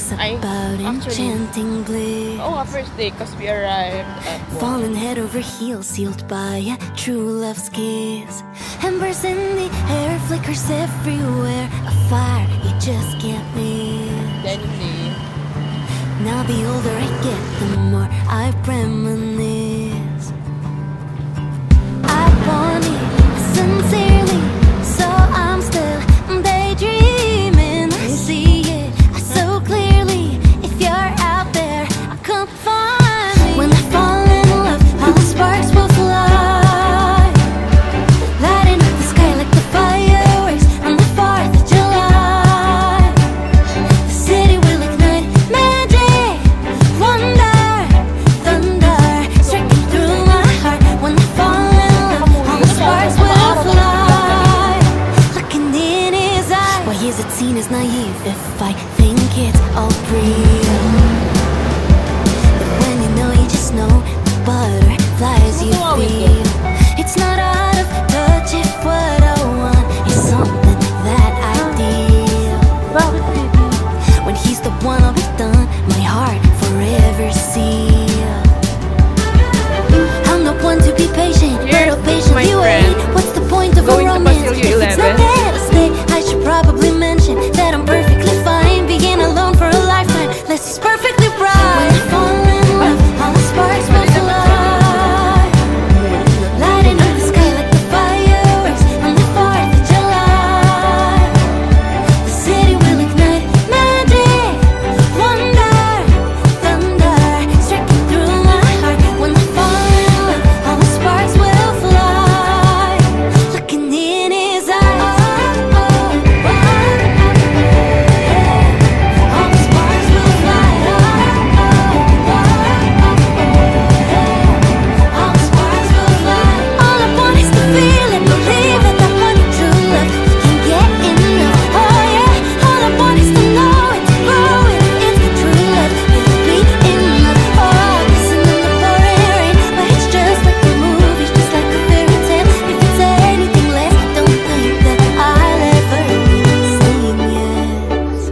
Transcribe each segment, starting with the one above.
songs about enchanting bliss. Oh, first day, cause we arrived at falling head over heels, sealed by a true love's kiss. Embers in the air, flickers everywhere, a fire you just can't miss. Now the older I get, the more I reminisce. I want it sincerely, so I'm still daydreaming. I see it so clearly. If you're out there, I can't find me. When I fall in love, all the sparks will fly, lighting up the sky like the fireworks on the 4th of July. The city will ignite magic, wonder, thunder, striking through my heart. When I fall in love, all the sparks will fly, looking in his eyes. Why is it seen as naive if I think it's all real? But when you know, you just know, the butterflies you feel. It's not out of touch if what I want is something that I deal. When he's the one, I'll be done, my heart forever sealed. I'm the one to be patient, but I'll patiently wait. What's the point of a romance if it's not there to stay? I should probably mention that I'm perfectly fine being alone for a lifetime. This is perfectly right. When I fall in love, all the sparks will fly, lighting up the sky like the fireworks on the 4th of July. The city will ignite magic, wonder, thunder, striking through my heart. When I fall in love, all the sparks will fly, looking in his eyes. All the sparks will fly. All the sparks will fly. All I want is to feel it, believe it, that one true love we can get enough. Oh yeah, all I want is to know it, to grow it. It's true love, it'll be enough. Oh, listen in the pouring rain, but it's just like a movie, just like a fairy tale. If it's anything less, don't think that I'll ever be saying yes.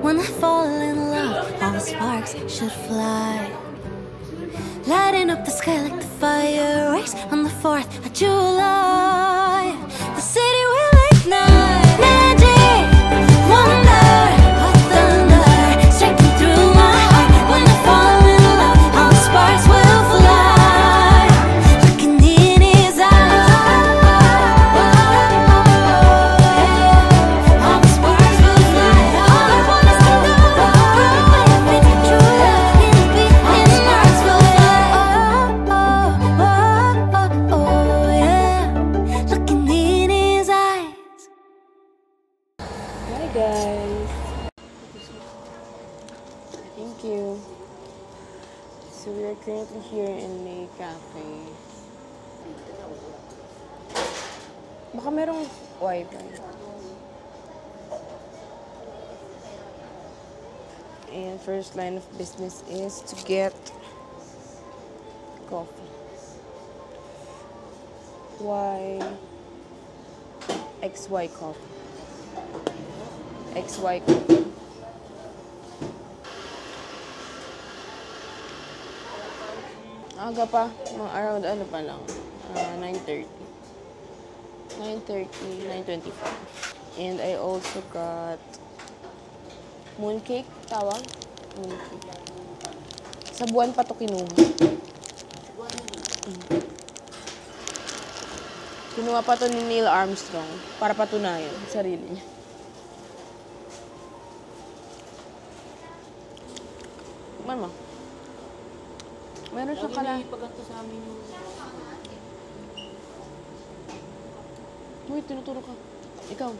When I fall in love, all the sparks should fly, lighting up the sky like the fireworks on the 4th of July. The city will ignite magic, wonder, thunder, striking through my heart. When I fall in love, all the sparks will fly, looking in his eyes. All the sparks will fly. All I want is to know if it's true love, it'll be enough. Sparks will fly. Oh yeah, looking in his eyes. Hi guys. Thank you. So we are currently here in a cafe. Baka merong wifi. And first line of business is to get coffee. XY coffee. XY coffee. Aga pa, mga around ano pa lang, 9:30. 9:30, 9:25. And I also got mooncake, tawag? Mooncake. Sa buwan pa to kinuha. Kinuha pa to ni Neil Armstrong para patunayan sa sarili niya. Man mo. Meron siya kala. Uy, tinuturo ka. Ikaw.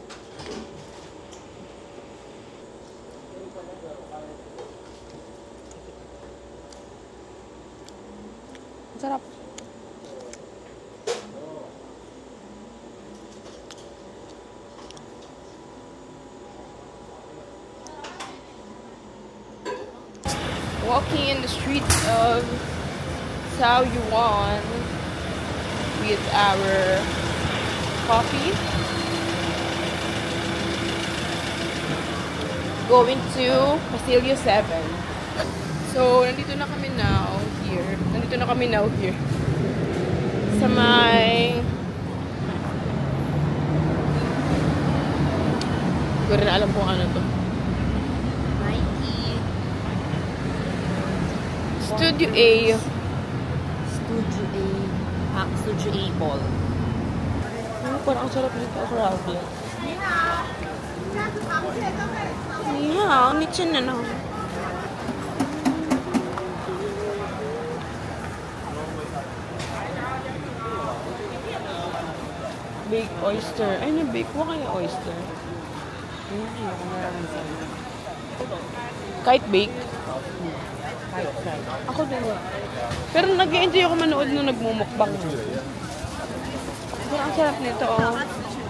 Ang sarap. Walking in the streets of Taoyuan with our coffee. going to Pasilio 7. So, nandito na kami now here. Sa may... Hindi ko rin alam kung ano to. Mikey. Studio A. Studio A. Studio A Mall. Oh, parang ang sarap nito. Crowded. Ni hao, ni chen na no. Baked oyster. Ay, na-bake mo kaya oyster? Kahit bake? Ako din. Pero nag-enjoy ako manood nung nagmumukbang. Ang sarap nito, oh.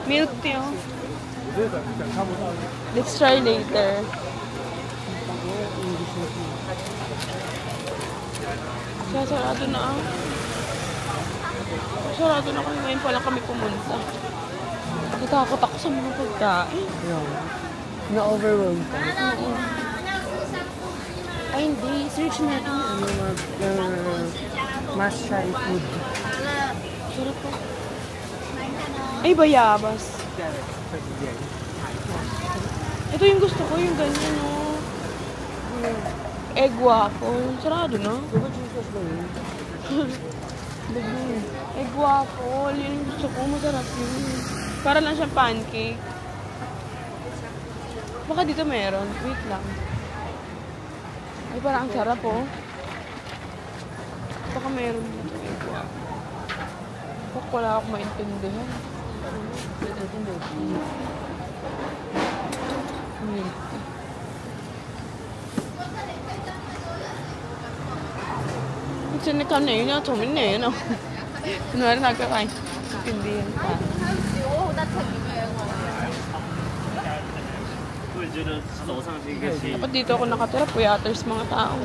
Milk tea, oh. Let's try later. Sarado na, ah. Sarado na kami. Ngayon pa lang kami pumunta. Natakot ako sa mga pagkain. Na-overwhelmed ka. Ay, hindi. Search natin must try food. Sarap po. Ay, bayabas. Ito yung gusto ko, yung ganyan, oh. Egg waffle. Sarado, no? Egg waffle. Yun yung gusto ko. Masarap yun. Para lang siyang pancake. Baka dito meron. Wait lang. Ay, parang ang sarap, oh. Baka meron dito egg waffle. Baka wala akong maintindihan. Kasi nakanin na, tumin na, kunwari nagkakain. Tindihan pa. Dapat dito ako nakatira, puyaters mga tao.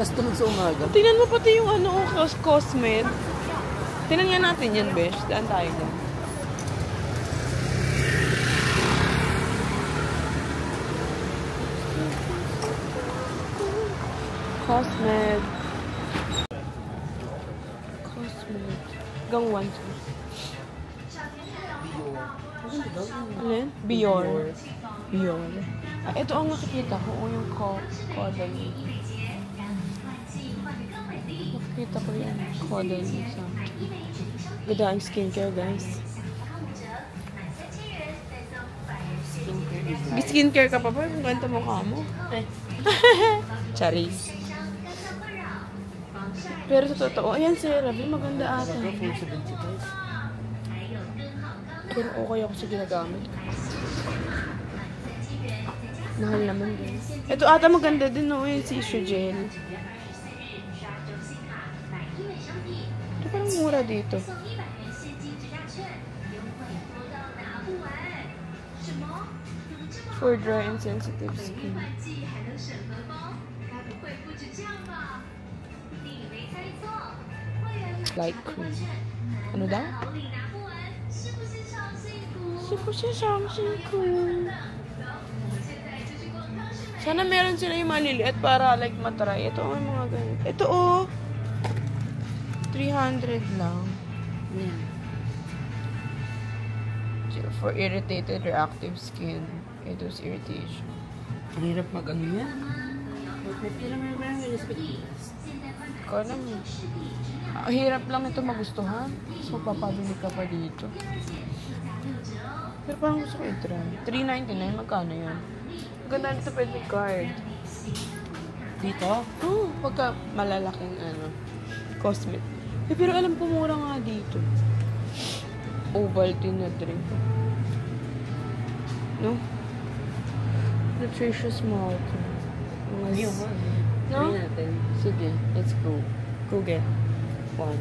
Tapos tulog sa umaga. Tingnan mo pati yung ano, Cosmed. Tingnan nga natin yan, besh. Daan tayo lang. Cosmed. Gang 1. Alin? Bior. Ah, ito ang nakikita ko. Yung Caudalie. Nakikita ko yan. Caudalie. Ganda ang skincare, guys. Skincare ka pa ba? Ang ganda mukha mo. Charis. Pero sa totoo, ayan si Rabi, maganda ata. Pero okay ako sa ginagamit. Mahal naman din. Ito ata maganda din, no? Yung tissue gel. Ito parang mura dito. For dry and sensitive skin. Light cream. Ano daw? Sana meron sila yung maliliit para like matry. Ito ang mga ganito. Ito oh. 300 lang. For irritated reactive skin. Ito's irritation. Ang hirap mag-ano yan. May pila meron Ikaw naman. Ang hirap lang ito magustuhan. So, papabili ka pa dito. Pero parang gusto ko i-try. $3.99. Magkano yan? Maganda nito pwede card. Dito? Oo. Pagka malalaking cosmet. Pero alam ko mura nga dito. Ovaltine na drink. No? Nutritious malt. No? Sige, let's go. Go get one.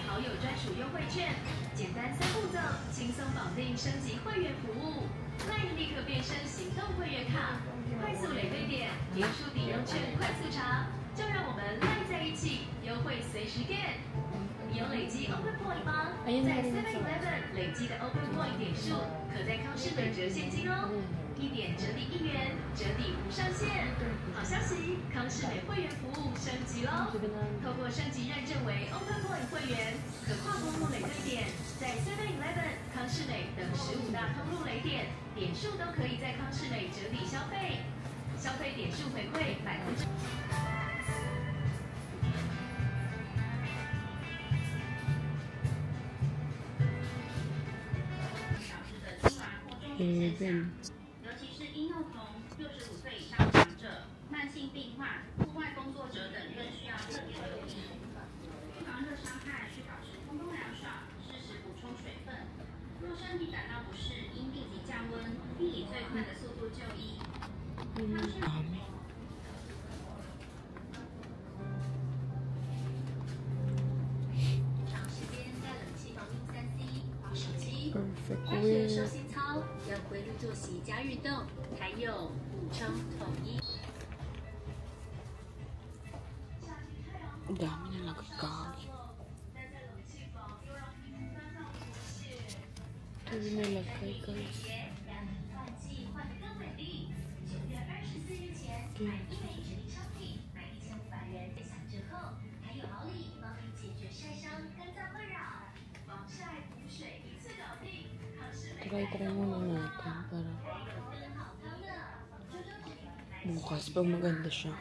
好友专属优惠券，简单3步骤，轻松绑定升级会员服务。LINE立刻变身行动会员卡，快速累兑点，点数抵用券快速查，就让我们 LINE 在一起，优惠随时 get。你有累积 Open Point 吗？在 7-Eleven 累积的 Open Point 点数，可在康士美折现金哦。1点折抵1元，折抵无上限。好消息，康士美会员服务升级喽！透过升级认证为 Open Point 会员，可跨通路累兑点，在 7-Eleven、康士美等15大通路累点，点数都可以在康士美折抵消费，消费点数回馈100%。尤其是婴幼童、65岁以上长者、慢性病患、户外工作者等，更需要特别留意。预防热伤害需保持通风凉爽，适时补充水分。若身体感到不适，应立即降温，并以最快的速度就医。长时间在冷气房用3C、滑手机。开始收心操，要规律作息加运动，还有补充统一。Ang dami na nagkakagi. Ito yung nalagay, guys. Try muna natin para bukas pag maganda siya.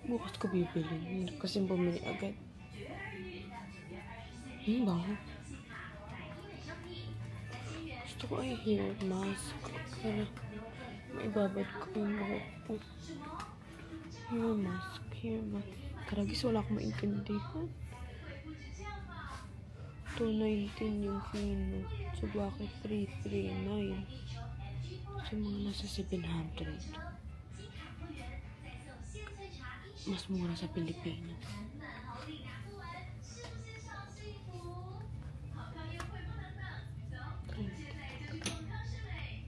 Bukas ko bibili. Kasi bumili agad. Bango. Gusto ko ay hair mask para maibabad ko yung buhok ko. Hair mask. Tara guys, wala akong maintindihan. 219 yung fino. So bakit 339? So mga nasa 700. Mas mura sa Pilipinas.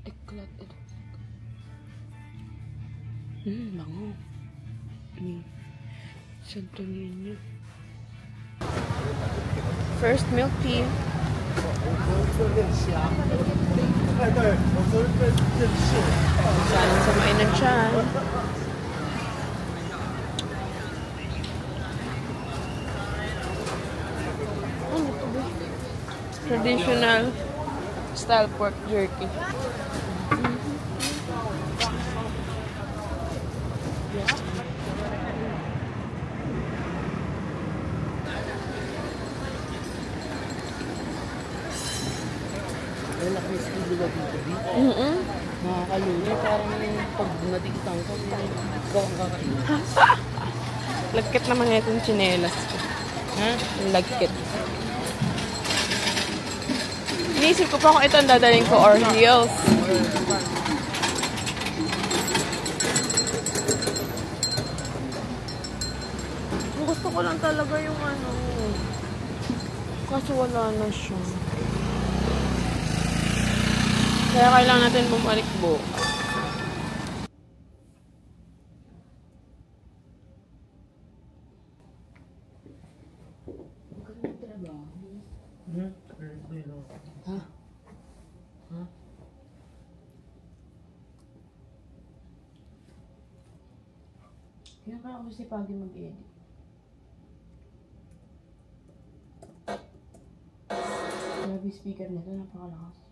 Eklat ito. Bango. Santo Niño. First milk tea. Sana samain na dyan. Traditional style pork jerky. Nakakalunay, parang pag natikitang ko, gawang kakain. Lagkit naman nga itong tsinelas ko. Ha? Lagkit. Inisip ko pa kung ito ang dadaling ko or heels. Gusto ko lang talaga yung ano. Kaso wala na siya. Kaya kailangan natin bumalik bukas. Magandang trabaho. Ha? Ha? Kaya kaya ako si Pagi mag-edit. Grabe speaker nito, napakalakas.